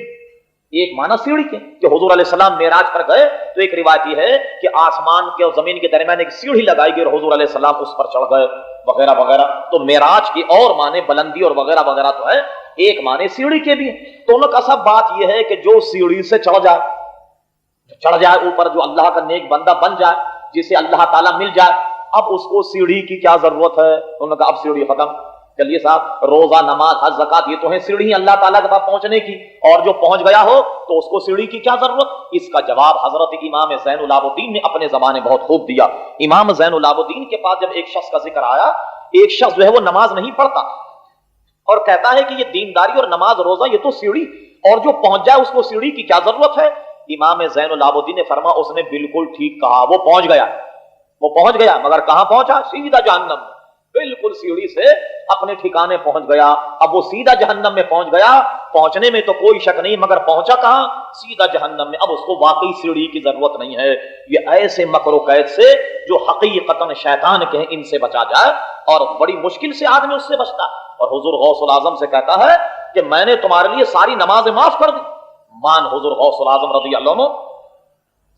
ایک معنی سیڑھی کے، کہ حضور علیہ السلام معراج پر گئے تو ایک روایت یہ ہے کہ آسمان کے اور زمین کے درمیان ایک سیڑھی لگائی گئی اور حضور علیہ السلام اس پر چڑھ گئے وغیرہ وغیرہ۔ تو معراج کے اور معنی بلندی اور وغیرہ وغیرہ تو ہے، ایک معنی سیڑھی کے بھی۔ تو انہوں کا سب بات یہ ہے کہ جو سیڑھی سے چڑھ جائے اوپر، جو اللہ کا نیک بندہ بن جائے، جسے اللہ تعالیٰ مل جائے، اب اس کو سیڑھی کی کیا ضرورت ہے؟ انہوں نے کہا اب سیڑھی ختم۔ چلیے صاحب، روزہ، نماز، حج، زکات، یہ تو ہیں سیڑھی اللہ تعالیٰ کے پاس پہنچنے کی، اور جو پہنچ گیا ہو تو اس کو سیڑھی کی کیا ضرورت؟ اس کا جواب حضرت امام زین العابدین نے اپنے زمانے بہت خوب دیا۔ امام زین العابدین کے پاس جب ایک شخص کا ذکر آیا، ایک شخص جو ہے وہ نماز نہیں پڑھتا اور کہتا ہے کہ یہ دینداری اور نماز روزہ یہ تو سیڑھی، اور جو پہنچ جائے اس کو سیڑھی کی کیا ضرورت ہے؟ امام زین العابدین نے فرمایا اس نے بالکل ٹھیک کہا، وہ پہنچ گیا، مگر کہاں پہنچا؟ سیدھا جہنم میں، بالکل سیڑھی سے اپنے ٹھکانے پہنچ گیا۔ اب وہ سیدھا جہنم میں پہنچ گیا، پہنچنے میں تو کوئی شک نہیں، مگر پہنچا کہاں؟ سیدھا جہنم میں۔ اب اس کو واقعی سیڑھی کی ضرورت نہیں ہے۔ یہ ایسے مکر و قید سے جو حقیقتاً شیطان کے ہیں، ان سے بچا جائے، اور بڑی مشکل سے آدمی اس سے بچتا ہے۔ اور حضور غوث العظم سے کہتا ہے کہ میں نے تمہارے لیے ساری نمازیں معاف کر دی۔ مان حضور غوث العظم رضی اللہ عنہ،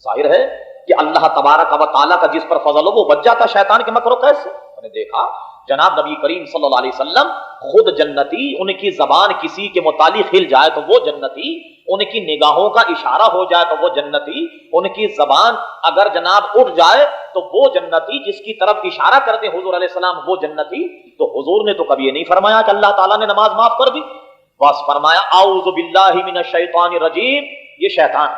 ظاہر ہے کہ اللہ تبارک و تعالیٰ کا جس پر فضل ہو وہ بچ جاتا شیطان کے مکر و قید سے۔ میں نے دیکھا جناب نبی کریم صلی اللہ علیہ وسلم خود جنتی، ان کی زبان کسی کے متعلق ہل جائے تو وہ جنتی، ان کی نگاہوں کا اشارہ ہو جائے تو وہ جنتی، ان کی زبان اگر جناب اٹھ جائے تو وہ جنتی، جس کی طرف اشارہ کرتے حضور علیہ السلام وہ جنتی۔ تو حضور نے تو کبھی یہ نہیں فرمایا کہ اللہ تعالیٰ نے نماز معاف کر دی، بس فرمایا اعوذ باللہ من الشیطان الرجیم، یہ شیطان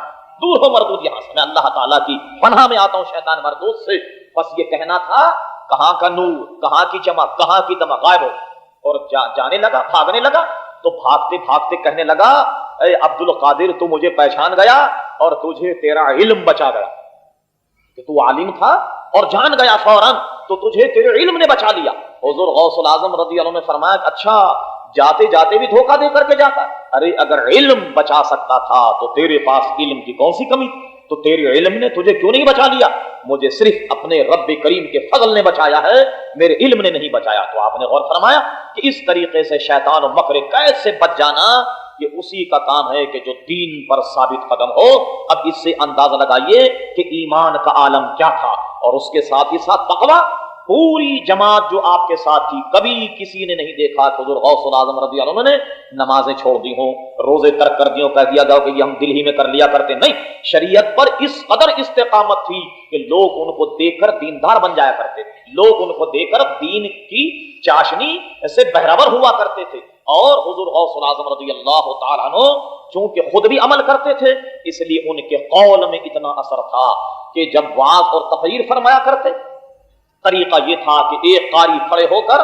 دور ہو مردود یہاں سے، میں اللہ تعالیٰ کی پناہ میں آتا ہوں شیطان مردود سے۔ بس یہ کہنا تھا، کہاں کا نور، کہاں کی چمک، کہاں کی دمک غائب ہو، اور جانے لگا، بھاگنے لگا۔ تو بھاگتے بھاگتے کہنے لگا، اے عبد القادر تو مجھے پہچان گیا اور تجھے تیرا علم بچا گیا، کہ تو عالم تھا اور جان گیا فوراً، تو تجھے تیرے علم نے بچا لیا۔ حضور غوث العظم رضی اللہ عنہ نے فرمایا اچھا جاتے جاتے بھی دھوکہ دے کر کے جاتا، ارے اگر علم بچا سکتا تھا تو تیرے پاس علم کی کون سی کمی، تو تیرے علم نے تجھے کیوں نہیں بچا لیا؟ مجھے صرف اپنے رب کریم کے فضل نے بچایا ہے، میرے علم نے نہیں بچایا۔ تو آپ نے غور فرمایا کہ اس طریقے سے شیطان و مکر قید سے بچ جانا یہ اسی کا کام ہے کہ جو دین پر ثابت قدم ہو۔ اب اس سے اندازہ لگائیے کہ ایمان کا عالم کیا تھا، اور اس کے ساتھ ہی ساتھ تقویٰ۔ پوری جماعت جو آپ کے ساتھ تھی، کبھی کسی نے نہیں دیکھا کہ حضور غوث العظم رضی اللہ عنہ نے نمازیں چھوڑ دی ہوں، روزے ترک کر دیوں، کہہ دیا گیا کہ یہ ہم دل ہی میں کر لیا کرتے، نہیں، شریعت پر اس قدر استقامت تھی کہ لوگ ان کو دیکھ کر دیندار بن جایا کرتے تھے، لوگ ان کو دیکھ کر دین کی چاشنی سے بہرور ہوا کرتے تھے۔ اور حضور غوث العظم رضی اللہ تعالیٰ عنہ چونکہ خود بھی عمل کرتے تھے، اس لیے ان کے قول میں اتنا اثر تھا کہ جب وعظ اور تقریر فرمایا کرتے، طریقہ یہ تھا کہ ایک قاری کھڑے ہو کر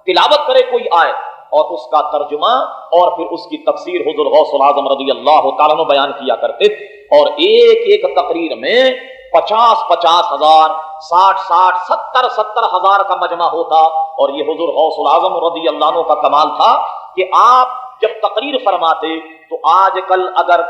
تلاوت کرے کوئی آیت، اور اس کا ترجمہ اور پھر اس کی تفسیر حضور غوث العظم رضی اللہ تعالیٰ عنہ بیان کیا کرتے تھے، اور ایک ایک تقریر میں 50,000 60,000 70,000 کا مجمع ہوتا۔ اور یہ حضور غوث العظم رضی اللہ عنہ کا کمال تھا کہ آپ جب تقریر فرماتے تو آج کل اگر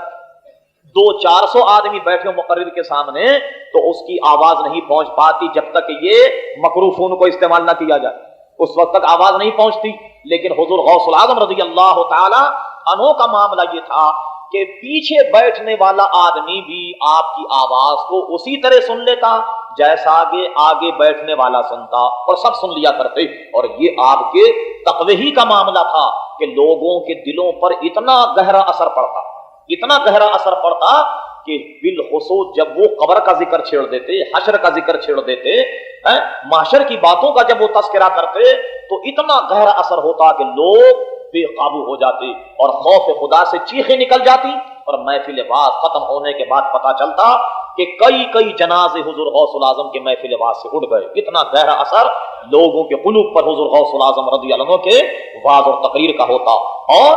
200-400 آدمی بیٹھے ہو مقرر کے سامنے تو اس کی آواز نہیں پہنچ پاتی جب تک یہ مکروفون کو استعمال نہ کیا جائے، اس وقت تک آواز نہیں پہنچتی۔ لیکن حضور غوث العظم رضی اللہ تعالی عنہ کا معاملہ یہ تھا کہ پیچھے بیٹھنے والا آدمی بھی آپ کی آواز کو اسی طرح سن لیتا جیسا آگے بیٹھنے والا سنتا، اور سب سن لیا کرتے۔ اور یہ آپ کے تقوی ہی کا معاملہ تھا کہ لوگوں کے دلوں پر اتنا گہرا اثر پڑتا، اتنا گہرا اثر پڑتا کہ بالخصوص جب وہ قبر کا ذکر چھیڑ دیتے، حشر کا ذکر چھیڑ دیتے، محشر کی باتوں کا جب وہ تذکرہ کرتے تو اتنا گہرا اثر ہوتا کہ لوگ بے قابو ہو جاتے اور خوف خدا سے چیخیں نکل جاتی، اور محفل واعظ ختم ہونے کے بعد پتہ چلتا کہ کئی جنازے حضور غوث العظم کے محفل واعظ سے اٹھ گئے۔ اتنا گہرا اثر لوگوں کے قلوب پر حضور غوث العظم رضی اللہ عنہ کے واعظ اور تقریر کا ہوتا، اور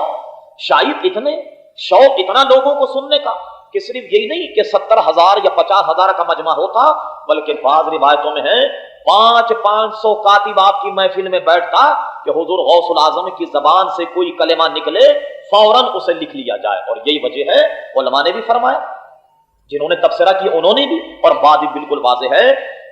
شاید اتنے شوق اتنا لوگوں کو سننے کا کہ صرف یہی نہیں کہ 70,000 یا 50,000 کا مجمع ہوتا، بلکہ بعض روایتوں میں ہے 500 کاتب آپ کی محفل میں بیٹھتا کہ حضور غوث العظم کی زبان سے کوئی کلمہ نکلے فوراً اسے لکھ لیا جائے۔ اور یہی وجہ ہے، علماء نے بھی فرمایا، جنہوں نے تبصرہ کیا انہوں نے بھی، اور بات بھی بالکل واضح ہے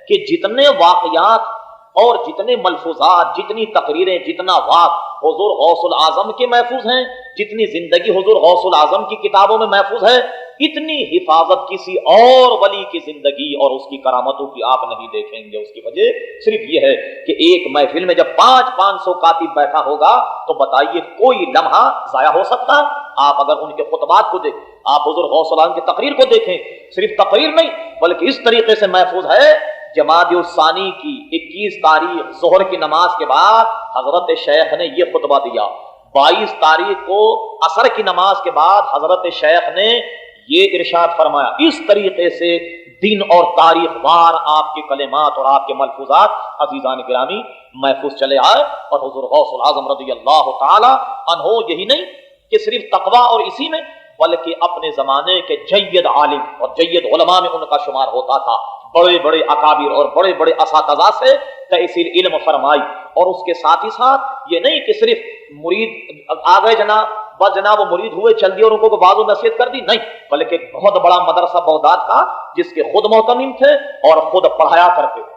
کہ جتنے واقعات اور جتنے ملفوظات، جتنی تقریریں، جتنا واقع حضور غوث العظم کے محفوظ ہیں، جتنی زندگی حضور غوث العظم کی کتابوں میں محفوظ ہے، اتنی حفاظت کسی اور ولی کی زندگی اور اس کی کرامتوں کی آپ نہیں دیکھیں گے۔ اس کی وجہ صرف یہ ہے کہ ایک محفل میں جب 500 کاتب بیٹھا ہوگا تو بتائیے کوئی لمحہ ضائع ہو سکتا؟ آپ اگر ان کے خطبات کو دیکھیں، آپ حضور غوث العظم کی تقریر کو دیکھیں، صرف تقریر نہیں بلکہ اس طریقے سے محفوظ ہے۔ جمادی الثانی کی 21 تاریخ ظہر کی نماز کے بعد حضرت شیخ نے یہ خطبہ دیا، 22 تاریخ کو عصر کی نماز کے بعد حضرت شیخ نے یہ ارشاد فرمایا۔ اس طریقے سے دن اور تاریخ وار آپ کے کلمات اور آپ کے ملفوظات عزیزان گرامی محفوظ چلے آئے، اور حضور غوث العظم رضی اللہ تعالی عنہ یہی نہیں کہ صرف تقوی اور اسی میں، بلکہ اپنے زمانے کے جید عالم اور جید علماء میں ان کا شمار ہوتا تھا۔ بڑے بڑے اکابر اور بڑے بڑے اساتذہ سے تحصیل علم فرمائی، اور اس کے ساتھ ہی ساتھ یہ نہیں کہ صرف مرید آ گئے جناب بس جناب وہ مرید ہوئے چل دیے اور ان کو بعض و نصیحت کر دی، نہیں، بلکہ ایک بہت بڑا مدرسہ بغداد کا جس کے خود محتمم تھے اور خود پڑھایا کرتے تھے،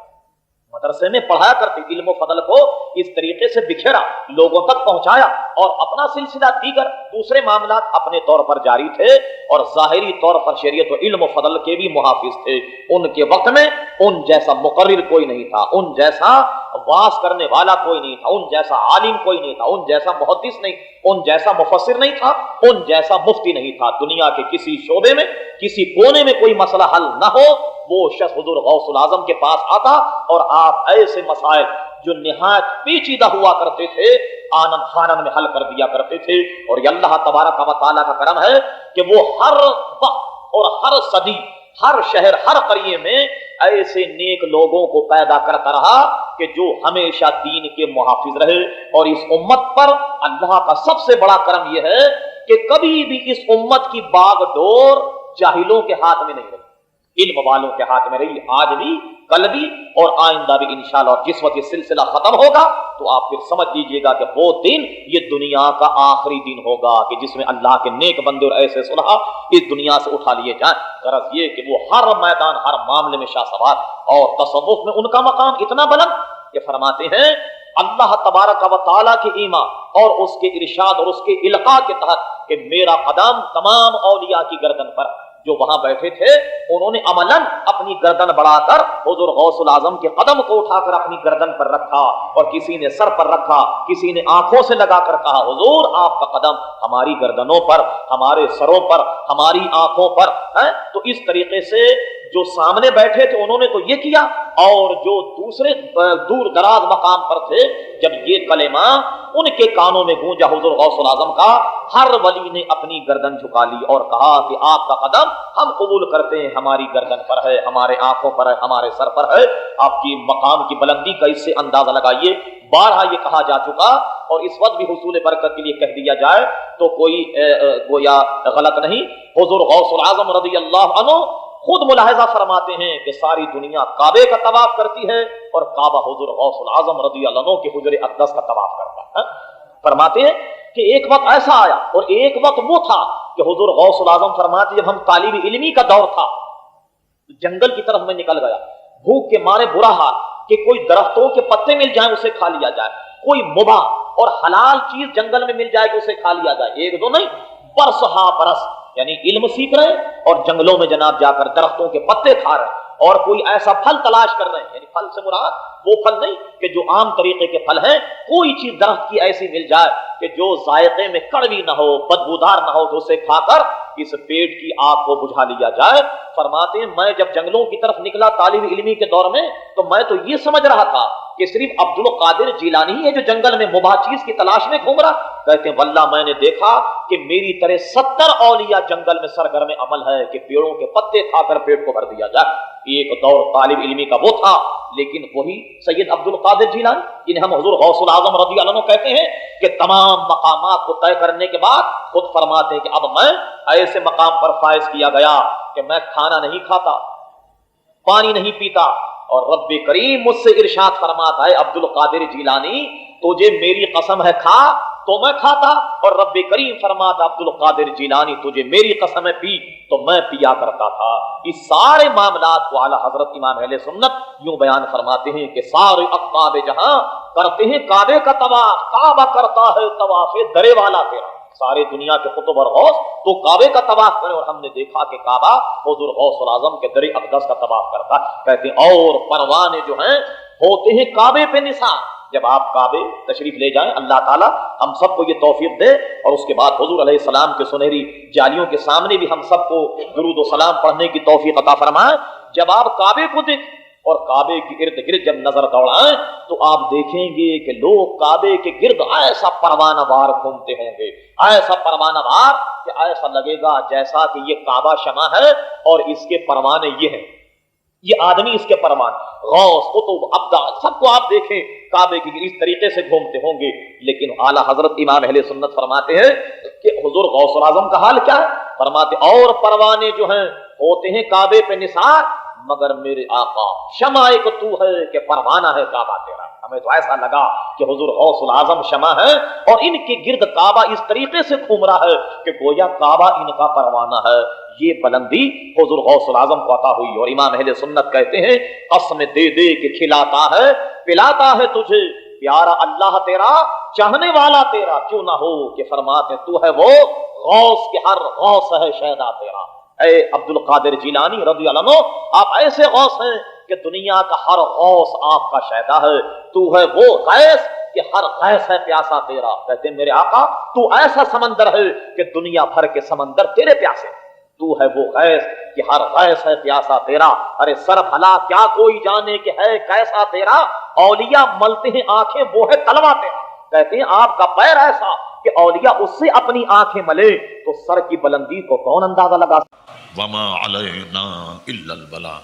مدرسے میں پڑھایا کرتے، علم و فضل کو اس طریقے سے بکھیرا، لوگوں تک پہنچایا، اور اپنا سلسلہ دیگر دوسرے معاملات اپنے طور پر جاری تھے، اور ظاہری طور پر شریعت و علم و فضل کے بھی محافظ تھے۔ ان کے وقت میں ان جیسا مقرر کوئی نہیں تھا، ان جیسا واعظ کرنے والا کوئی نہیں تھا، ان جیسا عالم کوئی نہیں تھا، ان جیسا محدث نہیں، ان جیسا مفسر نہیں تھا، ان جیسا مفتی نہیں تھا۔ دنیا کے کسی شعبے میں، کسی کونے میں کوئی مسئلہ حل نہ ہو، وہ شخص حضور غوث العظم کے پاس آتا اور آپ ایسے مسائل جو نہایت پیچیدہ ہوا کرتے تھے آنن فانن میں حل کر دیا کرتے تھے۔ اور یہ اللہ تبارک و تعالیٰ کا کرم ہے کہ وہ ہر وقت اور ہر صدی، ہر شہر، ہر قریے میں ایسے نیک لوگوں کو پیدا کرتا رہا کہ جو ہمیشہ دین کے محافظ رہے۔ اور اس امت پر اللہ کا سب سے بڑا کرم یہ ہے کہ کبھی بھی اس امت کی باغ ڈور جاہلوں کے ہاتھ میں نہیں رہی، علم والوں کے ہاتھ میں رہی، آج بھی، کل بھی اور آئندہ بھی انشاءاللہ۔ اور جس وقت یہ سلسلہ ختم ہوگا تو آپ پھر سمجھ لیجئے گا کہ وہ دن یہ دنیا کا آخری دن ہوگا کہ جس میں اللہ کے نیک بندے اور ایسے صلحاء اس دنیا سے اٹھا لیے جائیں۔ غرض یہ کہ وہ ہر میدان، ہر معاملے میں شاہ سوار، اور تصوف میں ان کا مقام اتنا بلند کہ فرماتے ہیں اللہ تبارک و تعالیٰ کے ایمان اور اس کے ارشاد اور اس کے القاء کے تحت کہ میرا قدم تمام اولیاء کی گردن پر، جو وہاں بیٹھے تھے انہوں نے عملاً اپنی گردن بڑھا کر حضور غوث العظم کے قدم کو اٹھا کر اپنی گردن پر رکھا، اور کسی نے سر پر رکھا، کسی نے آنکھوں سے لگا کر کہا حضور آپ کا قدم ہماری گردنوں پر، ہمارے سروں پر، ہماری آنکھوں پر ہے۔ تو اس طریقے سے جو سامنے بیٹھے تھے انہوں نے تو یہ کیا، اور جو دوسرے دور دراز مقام پر تھے جب یہ کلمہ ان کے کانوں میں گونجا حضور غوث العظم کا، ہر ولی نے اپنی گردن جھکا لی اور کہا کہ آپ کا قدم ہم قبول کرتے ہیں، ہماری گردن پر ہے، ہمارے آنکھوں پر ہے، ہمارے سر پر ہے۔ آپ کی مقام کی بلندی کا اس سے اندازہ لگائیے۔ بارہا یہ کہا جا چکا، اور اس وقت بھی حصول برکت کے لیے کہہ دیا جائے تو کوئی گویا غلط نہیں۔ حضور غوث العظم رضی اللہ عنہ خود ملاحظہ فرماتے ہیں کہ ساری دنیا کعبے کا طواف کرتی ہے اور کعبہ حضور غوث العظم رضی اللہ عنہ کے حجر اقدس کا طواف کرتا ہے۔ فرماتے ہیں کہ ایک وقت ایسا آیا اور ایک وقت وہ تھا کہ حضور غوث العظم فرماتے جب ہم طالب علمی کا دور تھا جنگل کی طرف میں نکل گیا، بھوک کے مارے برا حال کہ کوئی درختوں کے پتے مل جائیں اسے کھا لیا جائے، کوئی مباح اور حلال چیز جنگل میں مل جائے کہ اسے کھا لیا جائے، ایک دو نہیں برس ہا برس، یعنی علم سیکھ رہے ہیں اور جنگلوں میں جناب جا کر درختوں کے پتے کھا رہے ہیں، اور کوئی ایسا پھل تلاش کر رہے ہیں، یعنی پھل سے مراد وہ پھل نہیں کہ جو عام طریقے کے پھل ہیں، کوئی چیز درخت کی ایسی مل جائے کہ جو ذائقے میں کڑوی نہ ہو، بدبودار نہ ہو، تو اسے کھا کر اس پیٹ کی آگ کو بجھا لیا جائے۔ فرماتے ہیں میں جب جنگلوں کی طرف نکلا طالب علمی کے دور میں تو میں تو یہ سمجھ رہا تھا کہ صرف عبد القادر جیلانی ہے جو جنگل میں مباح چیز کی تلاش میں گھوم رہا۔ کہتے ہیں واللہ میں نے دیکھا کہ میری طرح 70 اولیاء جنگل میں سرگرم عمل ہے کہ پیڑوں کے پتے کھا کر پیٹ کو بھر دیا جائے۔ ایک دور طالب علمی کا وہ تھا، لیکن وہی سید عبد القادر جیلانی جنہیں ہم حضور غوث العظم رضی اللہ عنہ کہتے ہیں کہ تمام مقامات کو طے کرنے کے بعد خود فرماتے ہیں کہ اب میں ایسے مقام پر فائز کیا گیا کہ میں کھانا نہیں کھاتا، پانی نہیں پیتا، اور رب کریم مجھ سے ارشاد فرماتا ہے عبد القادر جیلانی تجھے میری قسم ہے کھا تو میں کھاتا، اور رب کریم فرماتا عبد القادر جیلانی تجھے میری قسم ہے پی تو میں پیا کرتا تھا۔ اس سارے معاملات کو اعلی حضرت امام اہل سنت یوں بیان فرماتے ہیں کہ سارے اقطاب جہاں کرتے ہیں کعبے کا طواف، کعبہ کرتا ہے طواف درے والا تیرا، سارے دنیا کے قطب اور غوث تو کعبے کا طواف کرے، اور ہم نے دیکھا کہ کعبہ حضور غوث العظم کے در اقدس کا طواف کرتا۔ کہتے ہیں اور پروانے جو ہیں ہوتے ہیں کعبے پہ نثار۔ جب آپ کعبے تشریف لے جائیں، اللہ تعالیٰ ہم سب کو یہ توفیق دے، اور اس کے بعد حضور علیہ السلام کے سنہری جالیوں کے سامنے بھی ہم سب کو درود و سلام پڑھنے کی توفیق عطا فرمائے۔ جب آپ کعبے کو دیکھ اور کعبے کے ارد گرد جب نظر دوڑائیں تو آپ دیکھیں گے کہ لوگ کعبے کے گرد ایسا پروانہ وار گھومتے ہوں گے، ایسا پروانہ وار کہ ایسا لگے گا جیسا کہ یہ کعبہ شمع ہے اور اس کے پروانے یہ ہیں، یہ آدمی اس کے پروانے غوث قطب ابدال سب کو آپ دیکھیں کعبے کے اس طریقے سے گھومتے ہوں گے۔ لیکن اعلیٰ حضرت امام اہل سنت فرماتے ہیں کہ حضور غوث العظم کا حال کیا ہے؟ فرماتے اور پروانے جو ہیں ہوتے ہیں کعبے پہ نثار، مگر میرے آقا شمع ایک تو ہے کہ پروانہ ہے کعبہ تیرا۔ ہمیں تو ایسا لگا کہ حضور غوث العظم شمع ہے اور ان کے گرد کعبہ اس طریقے سے گھوم رہا ہے کہ گویا کعبہ ان کا پروانہ ہے۔ یہ بلندی حضور غوث العظم کو عطا ہوئی، اور امام اہل سنت کہتے ہیں قسم دے دے کے کھلاتا ہے پلاتا ہے تجھے پیارا اللہ تیرا، چاہنے والا تیرا کیوں نہ ہو، کہ فرماتے تو ہے وہ غوث کے ہر غوث ہے شہدا تیرا۔ اے عبد القادر جیلانی رضی اللہ عنہ آپ ایسے غوث ہیں کہ دنیا کا ہر غوث آپ کا شہدا ہے، تو ہے وہ غیث کہ ہر غیث ہے پیاسا تیرا۔ کہتے ہیں میرے آقا تو ایسا سمندر ہے کہ دنیا بھر کے سمندر تیرے پیاسے، تو ہے وہ غیث کہ ہر غیث ہے پیاسا تیرا۔ ارے سر بھلا کیا کوئی جانے کہ ہے کیسا تیرا، اولیاء ملتے ہیں آنکھیں وہ ہے تلوا تیرا۔ کہتے ہیں آپ کا پیر ایسا کہ اولیاء اس سے اپنی آنکھیں ملے تو سر کی بلندی کو کون اندازہ لگا۔ وما علینا الا البلاغ۔